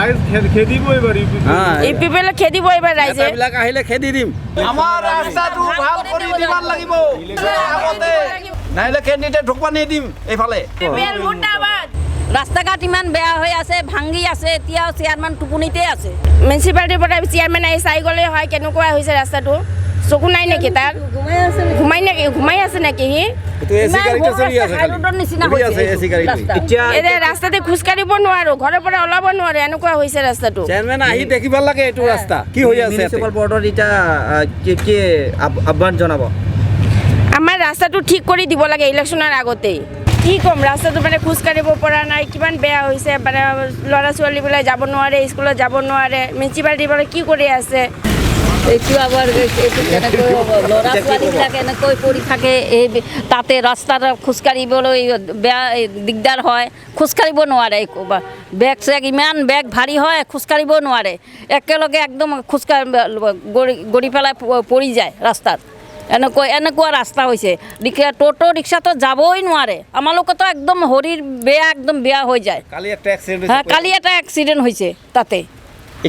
rise খেদিব এবাৰ UPPL খেদিব এবাৰ ৰাইজে নেতাবিলাক আহিলে খেদি দিম আমাৰ ৰাস্তাটো ভাল কৰি দিবাৰ লাগিব আগতে নাইলে কেণ্ডিডেট ঢুকবা নিদিম এইফালে ইপিপিএল মুৰ্দাবাদ রাস্তা ঘাট ইমান বেয়া হৈ আছে ভাঙি আছে এতিয়াও চেয়ারম্যান টুপনিতে আছে মিউনিচিপালিটিৰ পৰা চেয়াৰমেন আহি চাই গ'লে হয় কেনেকুৱা হৈছে ৰাস্তাটো চকু নাই নেকি তাৰ ঘুমাই আছে নেকি সি এতিয়া ৰাস্তাতে খোজ কাঢ়িব নোৱাৰো ঘৰৰ পৰা ওলাব নোৱাৰে এনেকুৱা হৈছে ৰাস্তাটো চেয়ারম্যান আহি দেখিব লাগে এইটো ৰাস্তা কি হৈ আছে মিউনিচিপাল বৰ্ডৰ এতিয়া কি আহ্বান জনাব আমাৰ ৰাস্তাটো ঠিক কৰি দিব লাগে ইলেকশ্যনৰ আগতেই কি ক'ম ৰাস্তাটো মানে খোজ কাঢ়িব পৰা নাই কিমান বেয়া হৈছে মানে ল'ৰা ছোৱালীবিলাক যাব নোৱাৰে স্কুলত যাব নোৱাৰে মিউনিচিপালিটিৰ পৰা কি কৰি আছে এইটো আবার কেনেকৈ ল'ৰা ছোৱালীবিলাক এনেকৈ পৰি থাকে এই তাতে ৰাস্তাত খোজকাঢ়িবলৈ বেয়া দিগদাৰ হয় খোজকাঢ়িব নোৱাৰে বেগ চেগ ইমান বেগ ভাৰী হয় খোজকাঢ়িব নোৱাৰে একেলগে একদম গড়ি পেলাই পৰি যায় ৰাস্তাত এনেকুৱা ৰাস্তা হৈছে টোটো ৰিক্সাটো যাবই নোৱাৰে আমালোকতো একদম শৰীৰ একদম বেয়া হৈ যায় কালি এটা এক্সিডেণ্ট হৈছে তাতে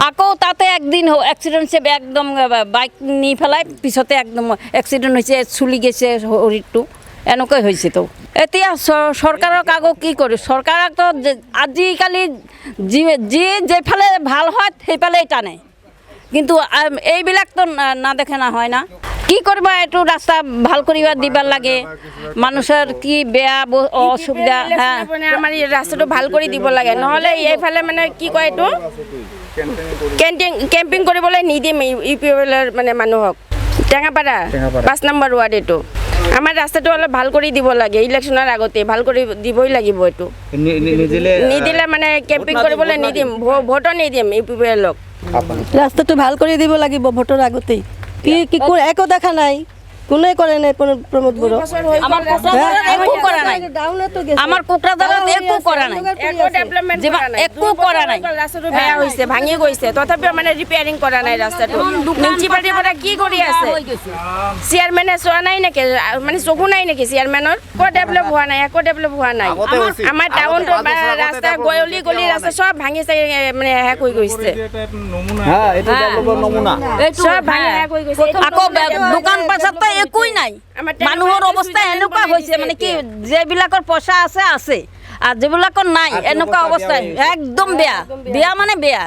আকৌ তাতে একদিন এক্সিডেণ্ট হৈছে একদম বাইক নি পেলাই পিছতে একদম এক্সিডেণ্ট হৈছে চুলি গৈছে শৰীৰটো এনেকৈ হৈছে তো এতিয়া চৰকাৰক আকৌ কি কৰি চৰকাৰকতো আজিকালি যেফালে ভাল হয় সেইফালেই টানে কিন্তু এইবিলাকতো নাদেখে নহয় না কি কৰিবা এইটো ৰাস্তা ভাল কৰিব দিব লাগে মানুহৰ কি বেয়া অসুবিধা আমাৰ এই ৰাস্তাটো ভাল কৰি দিব লাগে নহ'লে এইফালে মানে কি কয় এইটো কেম্পিং কৰিবলৈ নিদিম ইউপিএলৰ মানে মানুহক টেঙাপাৰা 5 নম্বৰ ৱাৰ্ড এইটো আমাৰ ৰাস্তাটো অলপ ভাল কৰি দিব লাগে ইলেকশ্যনৰ আগতে ভাল কৰি দিবই লাগিব এইটো নিদিলে মানে কেম্পিং কৰিবলৈ নিদিম ভোটো নিদিম ইউপিএলক ৰাস্তাটো ভাল কৰি দিব লাগিব ভোটৰ আগতেই কি একো দেখা নাই কোনে কৰে নাই প্ৰমোদ বড়ো আমাৰ কোকৰাঝাৰত একো কৰা নাই একো কৰা নাই ৰাস্তাটো বেয়া হৈছে ভাঙি গৈছে তথাপিও মানে ৰিপেয়াৰিং কৰা নাই ৰাস্তাটো মিউনিচিপালিটিৰ পৰা কি কৰি আছে চেয়াৰমেনে চোৱা নাই নেকি মানে চকু নাই নেকি চেয়াৰমেনৰ একো ডেভেলপ হোৱা নাই আমাৰ টাউনটো ৰাস্তা গলি ৰাস্তা চব ভাঙি মানে শেষ হৈ গৈছে চব ভাঙি শেষ হৈ গৈছে আকৌ দোকান পাছত একোই নাই মানুহৰ অৱস্থা এনেকুৱা হৈছে মানে কি যেবিলাকৰ পইচা আছে আৰু যিবিলাকৰ নাই এনেকুৱা অৱস্থা একদম বেয়া মানে বেয়া